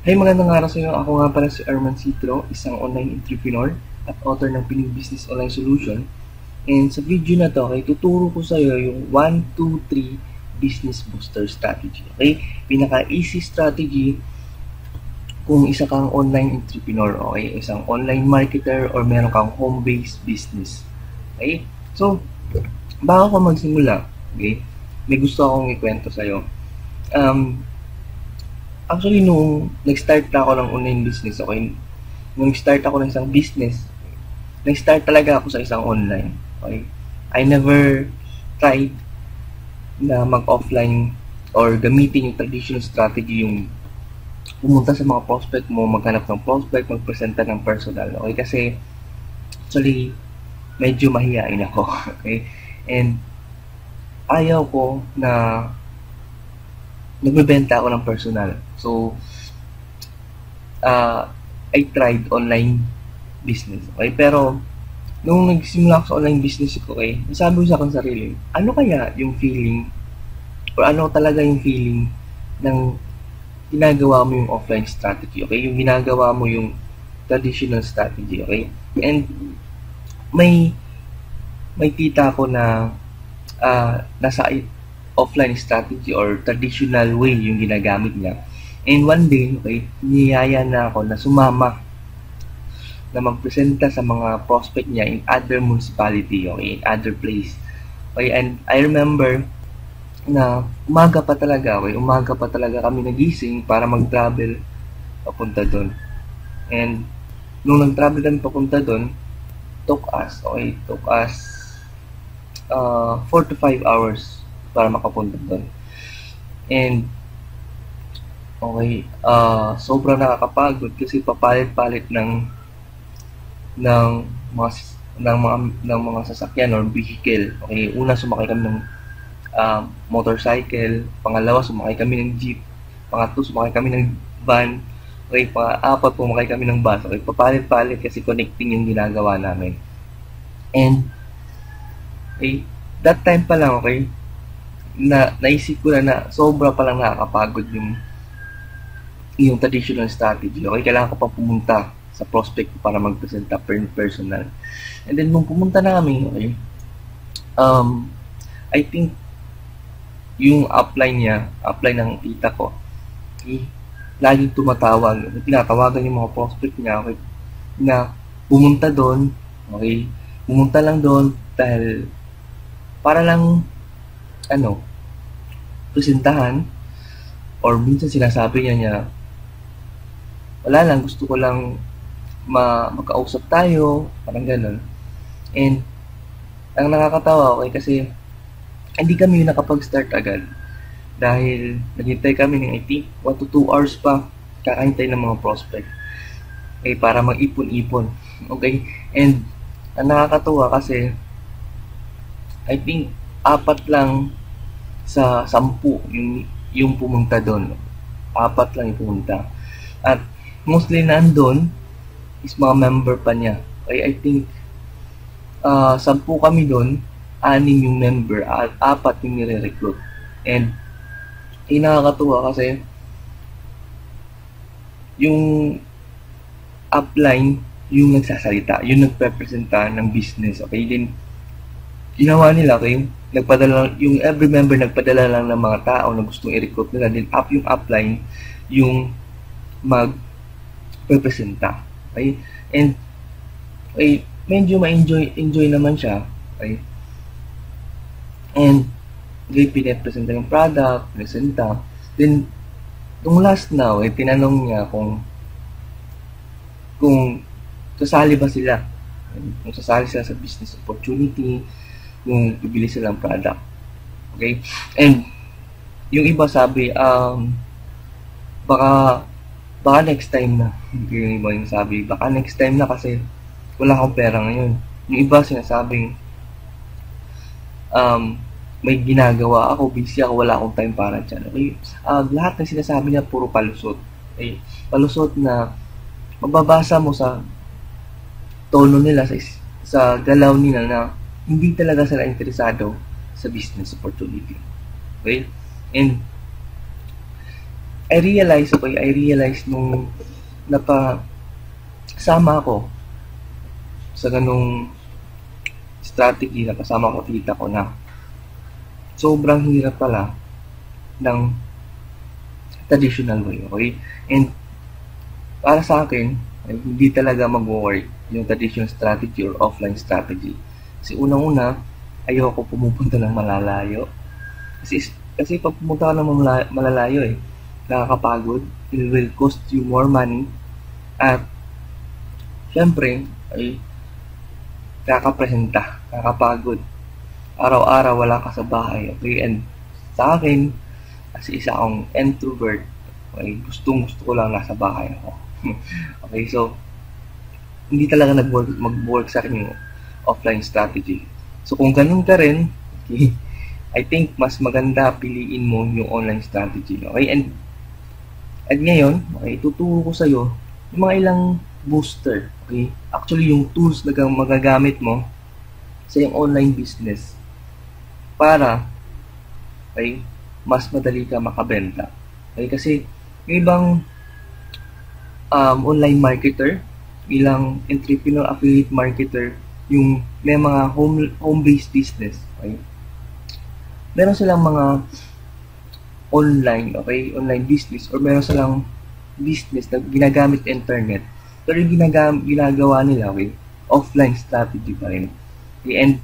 Hey, magandang araw sa inyo. Ako nga pala si Arman Citro, isang online entrepreneur at author ng Piling Business Online Solution. And sa video na to, okay, tuturo ko sa iyo yung 1, 2, 3 business booster strategy. Okay? Pinaka-easy strategy kung isa kang online entrepreneur, okay? Isang online marketer or meron kang home-based business. Okay? So, bago ko magsimula, okay, may gusto akong ikwento sa iyo. Actually, nung nag-start na ako ng online business, okay, nung nag-start ako ng isang business, nag-start talaga ako sa isang online. Okay? I never tried na mag-offline or gamitin yung traditional strategy, yung pumunta sa mga prospect mo, maghanap ng prospect, magpresenta ng personal. Okay? Kasi, actually, medyo mahihain ako. Okay? And, ayaw ko na nagbebenta ako ng personal. So, I tried online business. Okay? Pero, nung nagsimula ako sa online business ko, okay, nasabi ko sa akin sarili, ano kaya yung feeling or ano talaga yung feeling ng ginagawa mo yung offline strategy, okay? Yung ginagawa mo yung traditional strategy, okay? And may tita ko na nasa offline strategy or traditional way yung ginagamit niya. And one day, okay, niyaya na ako na sumama na magpresenta sa mga prospect niya in other municipality, okay, in other place. Okay, and I remember na umaga pa talaga kami nagising para mag-travel papunta doon. And nung nag-travel kami papunta doon, took us 4 to 5 hours para makapunta doon. And okay, sobrang nakakapagod kasi papalit-palit ng mga sasakyan or vehicle. Okay, una sumakay kami ng motorcycle, pangalawa sumakay kami ng jeep, pangatlo sumakay kami ng van, okay, pang-apat sumakay kami ng bus. Okay, papalit-palit kasi connecting yung ginagawa namin. And okay, that time pa lang, okay, naisip ko na sobra pa lang nakakapagod yung traditional strategy. Okay, kailangan ko pa pumunta sa prospect para magpresenta personal. And then nung pumunta na kami, okay, I think yung upline ng tita ko, okay, laging tumatawag, tinatawagan yung mga prospect niya, okay, na pumunta doon, okay, pumunta lang doon dahil para lang presentahan, or minsan sinasabi niya wala lang, gusto ko lang magkausap tayo, parang ganun. And ang nakakatawa, okay, kasi hindi kami nakapag-start agad dahil naghintay kami ng I think 1 to 2 hours pa kakahintay ng mga prospect, okay, para mag-ipon-ipon. Okay, and ang nakakatawa kasi I think 4 lang sa 10 yung pumunta doon. 4 lang yung pumunta. At mostly nandun is mga member pa niya. Okay, I think 10 kami doon, 6 yung member at 4 yung nire-recruit. And nakakatuwa kasi yung upline yung nagsasalita, yung nagpe-presenta ng business. Okay, din ginawa nila, okay, nagpadala yung every member nagpadala lang ng mga tao na gustong i-recruit nila, din yung upline yung mag-representa. Okay, and okay, medyo ma-enjoy naman siya, okay, and okay, pinapresenta yung product, presenta. Then nung last na, okay, tinanong niya kung sasali ba sila, kung sasali sila sa business opportunity, kung bibili silang product. Okay? And yung iba sabi, baka next time na. Yung iba yung sabi, baka next time na kasi wala akong pera ngayon. Yung iba sinasabing, may ginagawa ako, busy ako, wala akong time para dyan. Okay? Lahat ng sinasabi niya puro palusot. Okay? Palusot na mababasa mo sa tono nila, sa galaw nila na hindi talaga sila interesado sa business opportunity. Okay? And I realize nung napasama ako sa ganung strategy, napasama ko tita ko na sobrang hirap pala ng traditional way, okay? And para sa akin, ay hindi talaga mag-work yung traditional strategy or offline strategy. Kasi unang-una, ayoko pumupunta ng malalayo. Kasi pag pumunta ka ng malalayo nakakapagod, it will cost you more money, at syempre, ay kakapagod. Araw-araw wala ka sa bahay, okay? And sa akin, kasi isa akong introvert, okay, gusto ko lang nasa bahay ako. Okay, so hindi talaga mag-work sa akin yung offline strategy. So kung ganun ka rin, okay, I think mas maganda piliin mo yung online strategy. Okay, and ngayon, okay, ituturo ko sa iyo yung mga ilang booster. Okay, actually yung tools na magagamit mo sa yung online business para, okay, mas madali ka makabenta. Okay, kasi yung ibang online marketer, ilang entrepreneur, affiliate marketer, yung may mga home-based business, okay? Meron silang mga online, okay, online business, or meron silang business na ginagamit internet, pero yung ginagawa nila, okay, offline strategy pa rin. Okay, and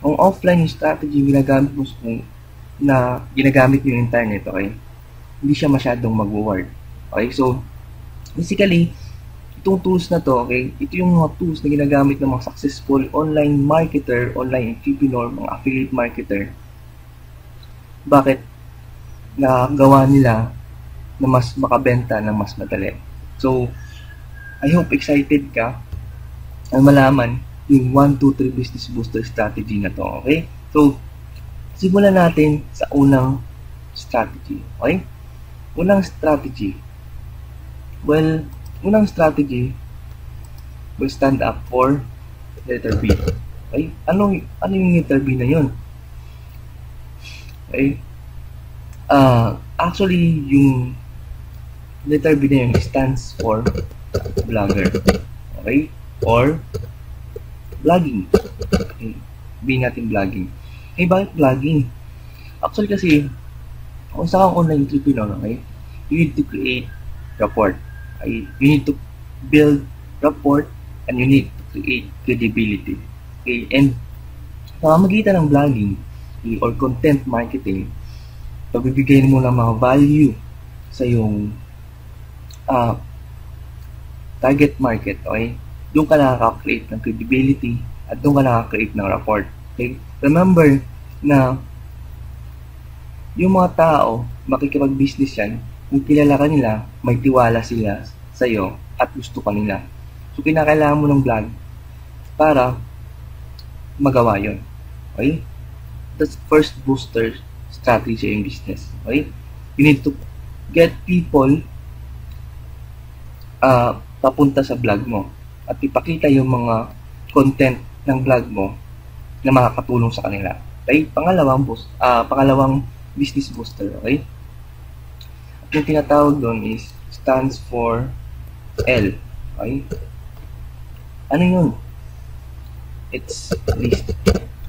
kung offline yung strategy ginagamit mo na ginagamit yung internet, okay, hindi siya masyadong mag-work. Okay, so basically, itong tools na to, okay, ito yung mga tools na ginagamit ng mga successful online marketer, online entrepreneur, mga affiliate marketer. Bakit nagawa nila na mas makabenta ng mas madali? So, I hope excited ka na malaman yung 1, 2, 3 business booster strategy na to, okay? So, simulan natin sa unang strategy, okay? Unang strategy, unang strategy will stand up for letter B. Okay? Ano yung letter B na yun? Okay? Actually, yung letter B na yun stands for blogger. Okay? Or vlogging. Okay? B natin vlogging. Eh, bakit vlogging? Actually kasi, kung sa kang online entrepreneur, okay, you need to create rapport. You need to build rapport, and you need to create credibility. Okay, and sa pamamagitan ng vlogging, okay, or content marketing, pagbibigay mo ng mga value sa yung target market, okay, doon ka nakaka-create ng credibility at doon ka nakaka-create ng rapport. Okay, remember na yung mga tao makikipag-business yan kung kilala ka nila, may tiwala sila sa iyo at gusto ka nila. So, kinakailangan mo ng vlog para magawa yon. Okay? That's first booster strategy in business. Okay? You need to get people papunta sa vlog mo at ipakita yung mga content ng vlog mo na makakatulong sa kanila. Okay? Pangalawang business booster. Okay? Yung tinatawag doon is stands for L. Okay? Ano yun? It's list.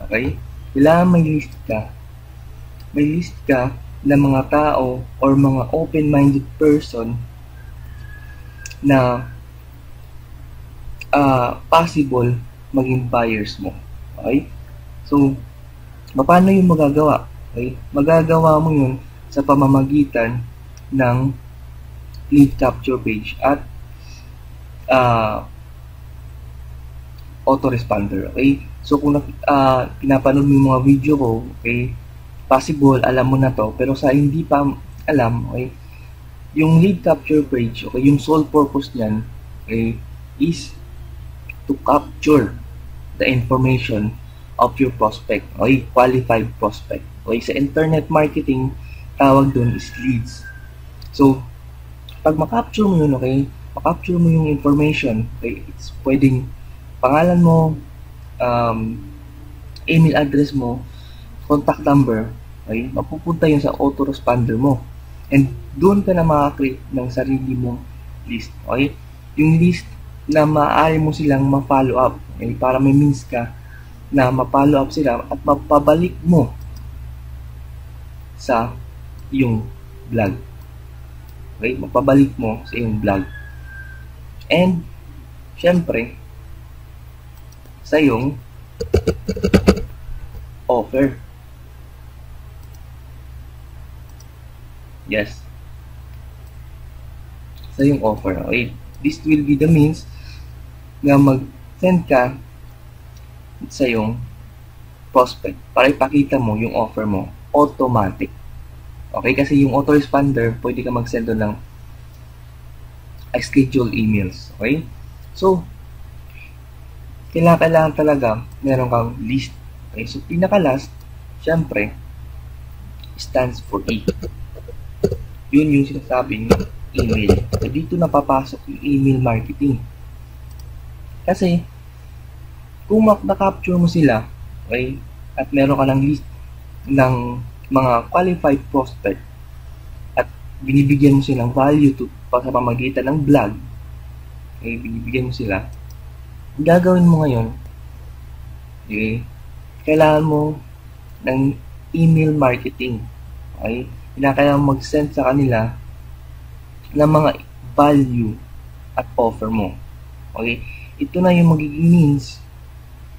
Okay? Kailangan may list ka. May list ka ng mga tao or mga open-minded person na possible maging buyers mo. Okay? So, paano yung magagawa? Okay? Magagawa mo yun sa pamamagitan ng lead capture page at autoresponder. Okay? So kung pinapanood mo yung mga video ko, okay, possible alam mo na to, pero sa hindi pa alam, okay, yung lead capture page, okay, yung sole purpose niyan, okay, is to capture the information of your prospect, okay, qualified prospect. Okay, sa internet marketing, tawag doon is leads. So, pag makapture mo yun, okay, makapture mo yung information, okay, it's pwedeng pangalan mo, email address mo, contact number, okay, mapupunta yun sa autoresponder mo. And doon ka na makakreate ng sarili mong list. Okay? Yung list na maaari mo silang ma-follow up. Okay? Para may means ka na ma-follow up sila at mapabalik mo sa yung blog. Okay? Mapabalik mo sa yung blog. And, syempre, sa yung offer. Yes. Sa yung offer. Okay? This will be the means na mag-send ka sa yung prospect para ipakita mo yung offer mo automatic. Okay? Kasi yung autoresponder, pwede ka mag-send doon ng scheduled emails. Okay? So, kailangan talaga meron kang list. Okay? So, pinaka-last, syempre, stands for E. Yun yung sinasabing email. So, dito napapasok yung email marketing. Kasi, kung na-capture mo sila, okay, at meron ka ng list ng mga qualified prospect at binibigyan mo silang value sa pamagitan ng blog, okay, binibigyan mo sila, gagawin mo ngayon, okay, kailangan mo ng email marketing. Okay? Kailangan mag-send sa kanila ng mga value at offer mo. Okay? Ito na yung magiging means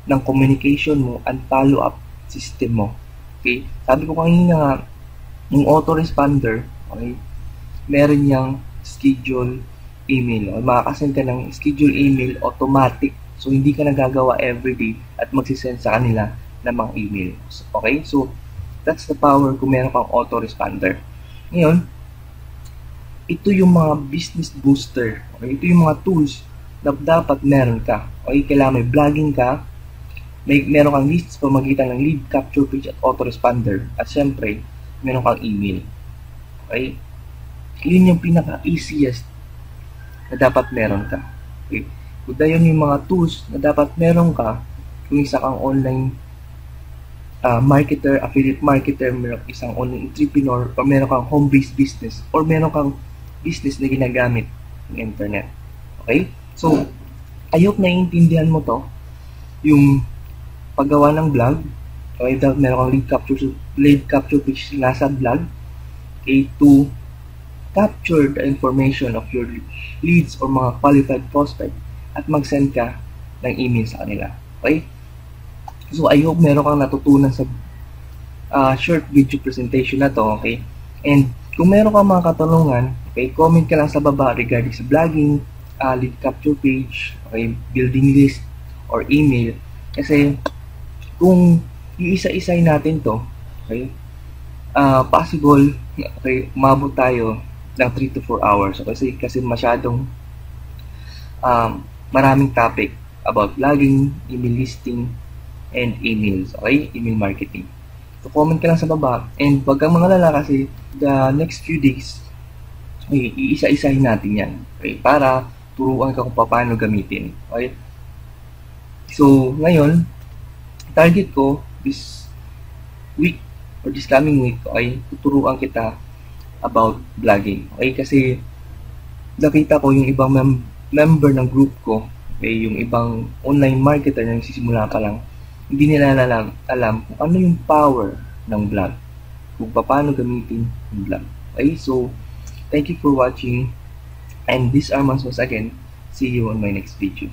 ng communication mo and follow-up system mo. Okay? Sabi ko kanina nga, yung autoresponder, okay, meron niyang schedule email. Okay? Makakasend ka ng schedule email automatic. So, hindi ka nagagawa everyday at magsisend sa kanila ng mga email. Okay? So, that's the power kung meron kang autoresponder. Ngayon, ito yung mga business booster. Okay? Ito yung mga tools na dapat meron ka. Okay? Kailangan may blogging ka, meron kang lists pamagitan ng lead capture page at autoresponder. At syempre, meron kang email. Okay? Yun yung pinaka-easiest na dapat meron ka. Okay? Kuda yun yung mga tools na dapat meron ka kung isa kang online marketer, affiliate marketer, meron isang online entrepreneur, or meron kang home-based business, or meron kang business na ginagamit ng internet. Okay? So, I hope naiintindihan mo to, yung paggawa ng blog. Okay, meron kang lead capture page nasa blog. Okay, to capture the information of your leads or mga qualified prospect at mag-send ka ng email sa kanila. Okay? So, I hope meron kang natutunan sa short video presentation na to. Okay? And kung meron kang mga katanungan, okay, comment ka lang sa baba regarding sa blogging, lead capture page, okay, building list, or email. Kasi, kung iisa-isay natin to, okay, possible, okay, umabot tayo ng 3 to 4 hours. Okay? Kasi masyadong maraming topic about blogging, email listing, and emails. Okay? Email marketing. So, comment ka lang sa baba. And wag kang mangalala kasi the next few days, okay, iisa-isahin natin yan. Okay? Para turuan ka kung paano gamitin. Okay? So, ngayon, target ko this week or this coming week, okay, tuturuan kita about blogging. Okay? Kasi nakita ko yung ibang member ng group ko, okay, yung ibang online marketer na nagsisimula pa lang, hindi nila alam kung ano yung power ng blog, kung paano gamitin yung blog. Okay, so thank you for watching, and this Armans once again. See you on my next video.